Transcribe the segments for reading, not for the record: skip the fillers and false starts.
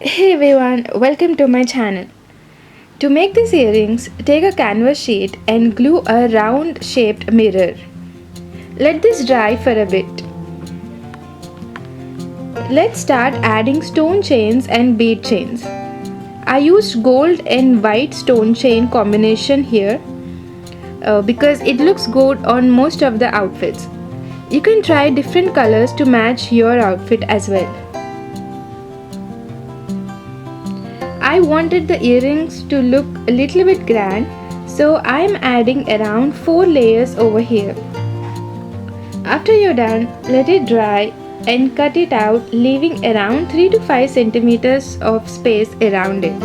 Hey everyone, welcome to my channel. To make these earrings, take a canvas sheet and glue a round shaped mirror. Let this dry for a bit. Let's start adding stone chains and bead chains. I used gold and white stone chain combination here because it looks good on most of the outfits. You can try different colors to match your outfit as well. I wanted the earrings to look a little bit grand, so I am adding around 4 layers over here. After you're done, let it dry and cut it out, leaving around 3 to 5 centimeters of space around it.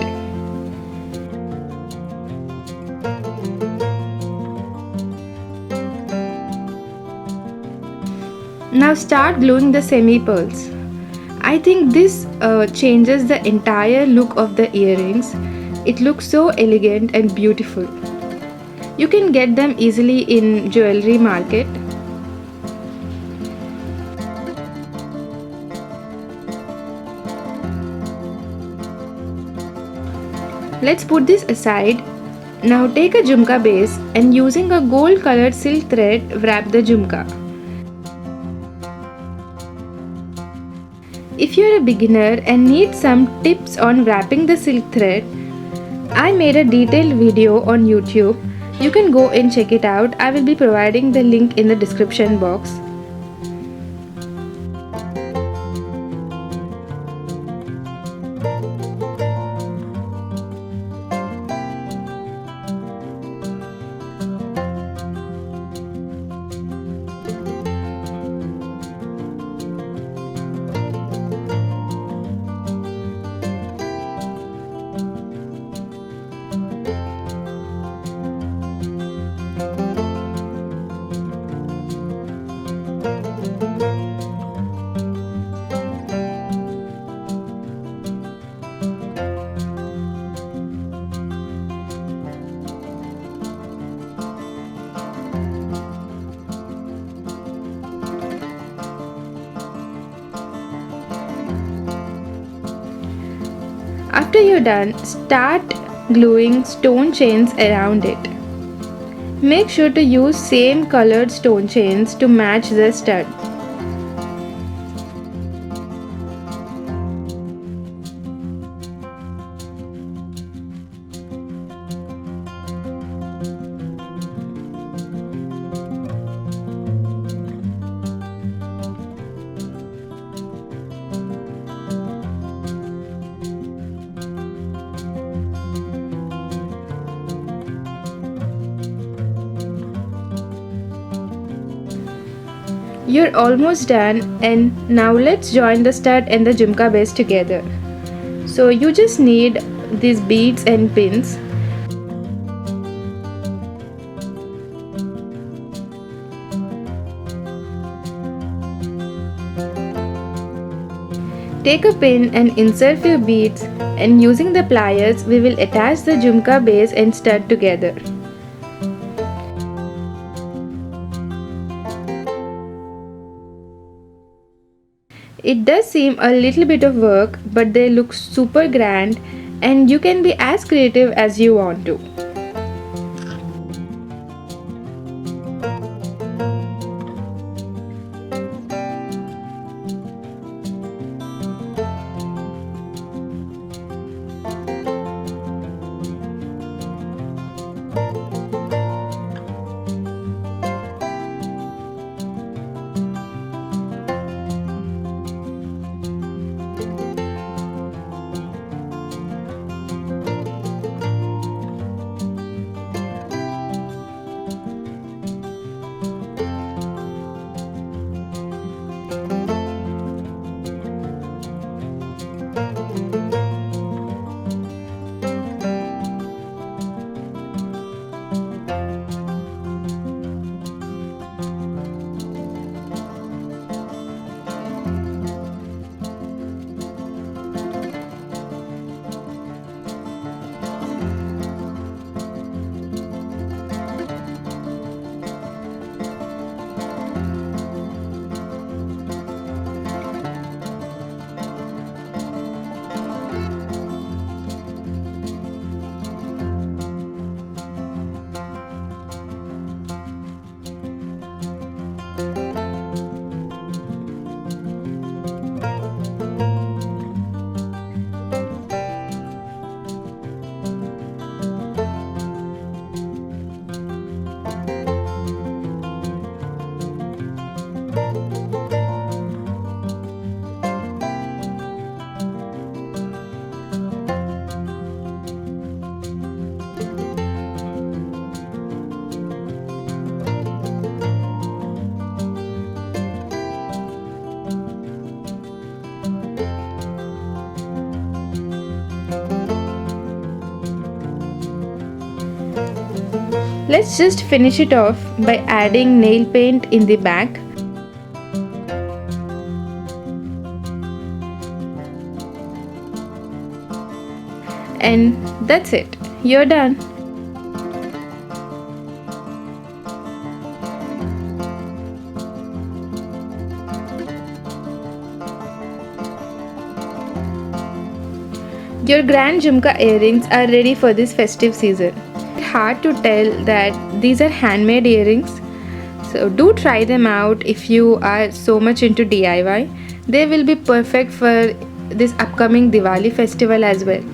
Now start gluing the semi pearls. I think this changes the entire look of the earrings. It looks so elegant and beautiful. You can get them easily in jewelry market. Let's put this aside. Now take a jhumka base and using a gold colored silk thread wrap the jhumka. If you're a beginner and need some tips on wrapping the silk thread, I made a detailed video on YouTube. You can go and check it out. I will be providing the link in the description box. After you're done, start gluing stone chains around it. Make sure to use same colored stone chains to match the stud. You're almost done, and now let's join the stud and the jhumka base together. So you just need these beads and pins. Take a pin and insert your beads, and using the pliers we will attach the jhumka base and stud together. It does seem a little bit of work, but they look super grand and you can be as creative as you want to. Let's just finish it off by adding nail paint in the back. And that's it. You're done. Your grand Jhumka earrings are ready for this festive season. It's hard to tell that these are handmade earrings. So do try them out if you are so much into DIY. They will be perfect for this upcoming Diwali festival as well.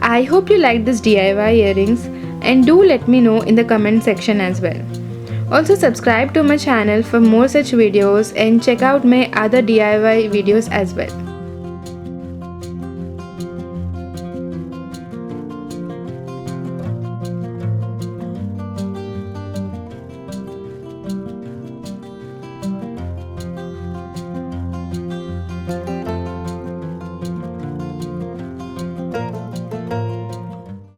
I hope you liked this DIY earrings and do let me know in the comment section as well. Also subscribe to my channel for more such videos and check out my other DIY videos as well.